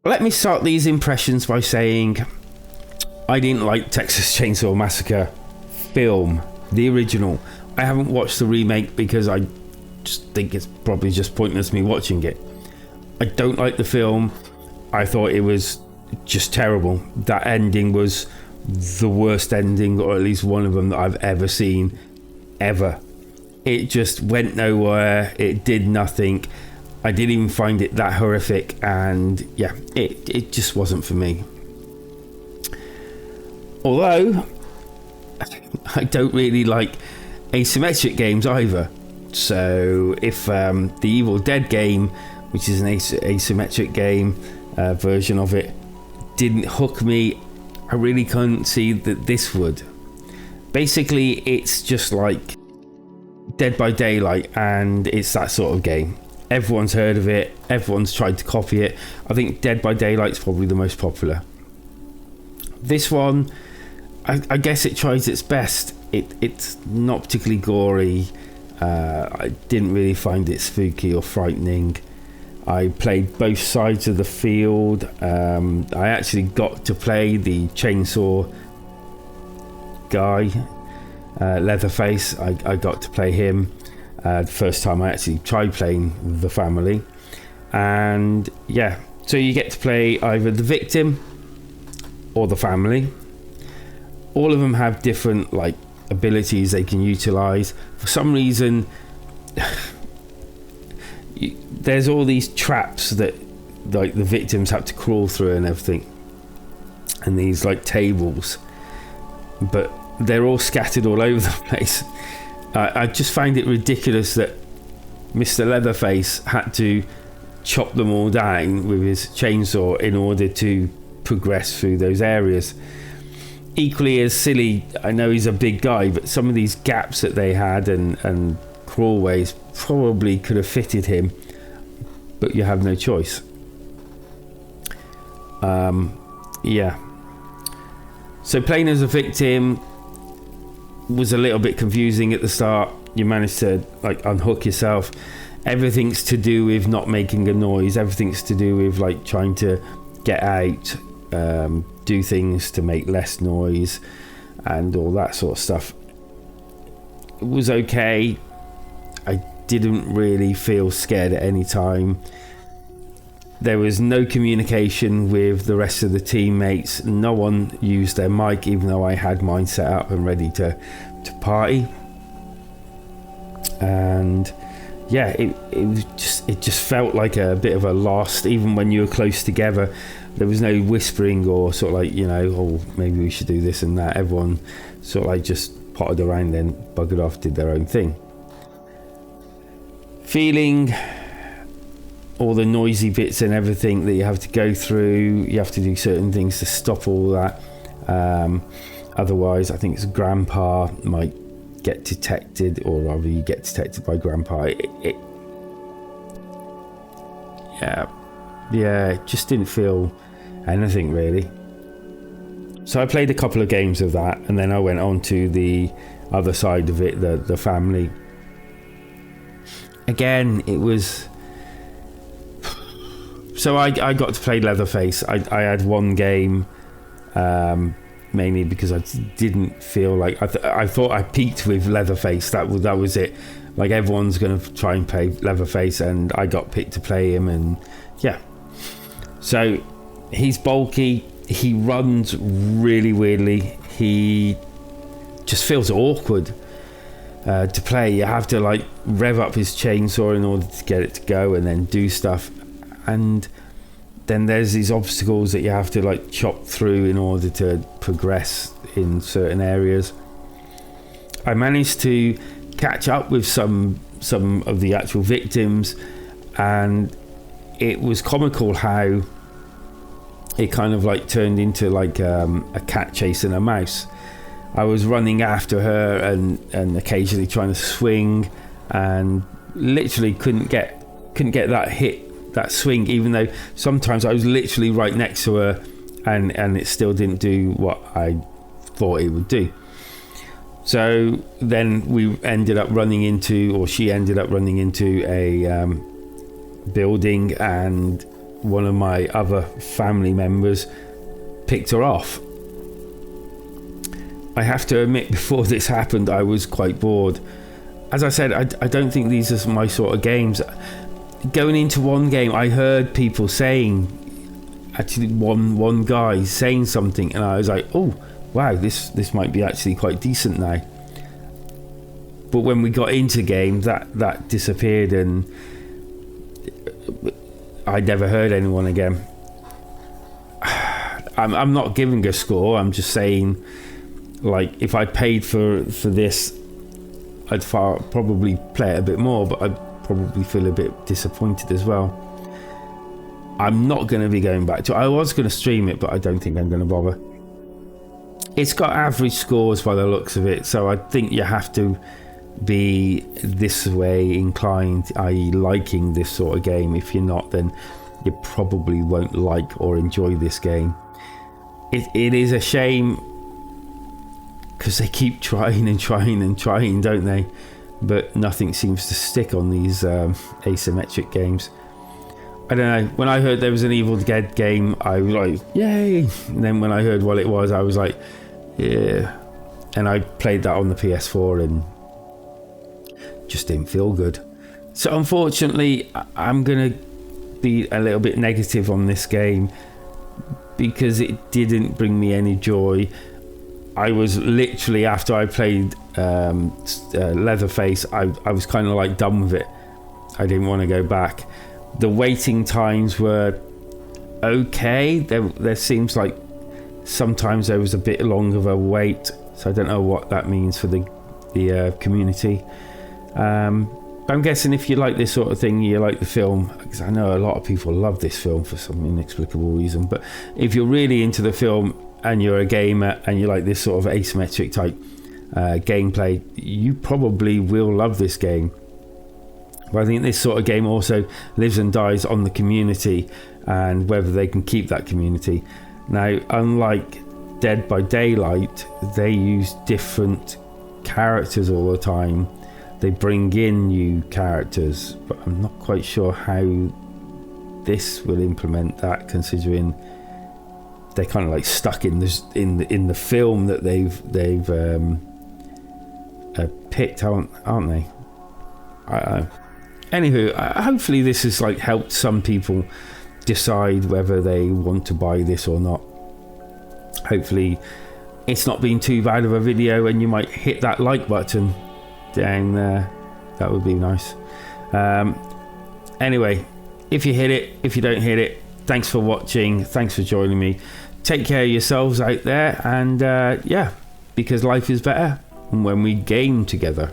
Let me start these impressions by saying I didn't like Texas Chainsaw Massacre film, the original. I haven't watched the remake because I just think it's probably just pointless me watching it. I don't like the film. I thought it was just terrible. That ending was the worst ending, or at least one of them that I've ever seen, ever. It just went nowhere. It did nothing. I didn't even find it that horrific, and yeah, it just wasn't for me. Although I don't really like asymmetric games either. So if the Evil Dead game, which is an asymmetric game version of it, didn't hook me, I really couldn't see that this would. Basically, it's just like Dead by Daylight, and it's that sort of game. Everyone's heard of it. Everyone's tried to copy it. I think Dead by Daylight's probably the most popular. This one, I guess it tries its best. It's not particularly gory. I didn't really find it spooky or frightening. I played both sides of the field. I actually got to play the chainsaw guy, Leatherface. I got to play him the first time I actually tried playing the family. And yeah, so you get to play either the victim or the family. All of them have different like abilities they can utilize. For some reason there's all these traps that like the victims have to crawl through and everything, and these like tables, but they're all scattered all over the place. I just find it ridiculous that Mr. Leatherface had to chop them all down with his chainsaw in order to progress through those areas. Equally as silly, I know he's a big guy, but some of these gaps that they had and crawlways probably could have fitted him, but you have no choice. Yeah. So playing as a victim was a little bit confusing at the start. You managed to like unhook yourself. Everything's to do with not making a noise. Everything's to do with like trying to get out, do things to make less noise and all that sort of stuff. It was okay. I didn't really feel scared at any time. There was no communication with the rest of the teammates. No one used their mic, even though I had mine set up and ready to party. And yeah, it just felt like a bit of a lost. Even when you were close together, there was no whispering or sort of like, you know, oh, maybe we should do this and that. Everyone sort of like just potted around, then buggered off, did their own thing. Feeling all the noisy bits and everything that you have to go through, you have to do certain things to stop all that. Otherwise, I think it's Grandpa might get detected, or rather you get detected by Grandpa. It just didn't feel anything really. So I played a couple of games of that, and then I went on to the other side of it, the family. Again, it was... So I got to play Leatherface. I had one game, mainly because I didn't feel like... I thought I peaked with Leatherface. That was it. Like, everyone's going to try and play Leatherface, and I got picked to play him, and yeah. So he's bulky. He runs really weirdly. He just feels awkward to play. You have to like rev up his chainsaw in order to get it to go, and then do stuff. And then there's these obstacles that you have to like chop through in order to progress in certain areas. I managed to catch up with some of the actual victims, and it was comical how it kind of like turned into like a cat chasing a mouse. I was running after her and occasionally trying to swing, and literally couldn't get that hit, that swing, even though sometimes I was literally right next to her, and it still didn't do what I thought it would do. So then we ended up running into, or she ended up running into a building, and one of my other family members picked her off. I have to admit, before this happened, I was quite bored. As I said, I don't think these are my sort of games. Going into one game, I heard people saying, actually one guy saying something, and I was like, oh wow, this might be actually quite decent now. But when we got into game, that disappeared, and I never heard anyone again. I'm not giving a score, I'm just saying, like, if I paid for this, I'd probably play it a bit more, but I'd probably feel a bit disappointed as well. I'm not going to be going back to it. I was going to stream it, but I don't think I'm going to bother. It's got average scores by the looks of it, so I think you have to be this way inclined, i.e. liking this sort of game. If you're not, then you probably won't like or enjoy this game. It is a shame, because they keep trying and trying and trying, don't they? But nothing seems to stick on these asymmetric games. I don't know, when I heard there was an Evil Dead game, I was like, yay! And then when I heard what it was, I was like, yeah. And I played that on the PS4 and just didn't feel good. So unfortunately, I'm gonna be a little bit negative on this game, because it didn't bring me any joy. I was literally, after I played Leatherface, I was kind of like done with it. I didn't want to go back. The waiting times were okay. There seems like sometimes there was a bit longer of a wait, so I don't know what that means for the community. I'm guessing if you like this sort of thing, you like the film, because I know a lot of people love this film for some inexplicable reason. But if you're really into the film and you're a gamer and you like this sort of asymmetric type gameplay, you probably will love this game. But I think this sort of game also lives and dies on the community and whether they can keep that community. Now, unlike Dead by Daylight, they use different characters all the time. They bring in new characters, but I'm not quite sure how this will implement that, considering they're kind of like stuck in this in the film that they've picked, aren't they? I don't know. Anywho, hopefully this has like helped some people decide whether they want to buy this or not. Hopefully it's not been too bad of a video and you might hit that like button down there. That would be nice. Anyway, if you hit it, if you don't hit it, thanks for watching, thanks for joining me. Take care of yourselves out there, and yeah, because life is better when we game together.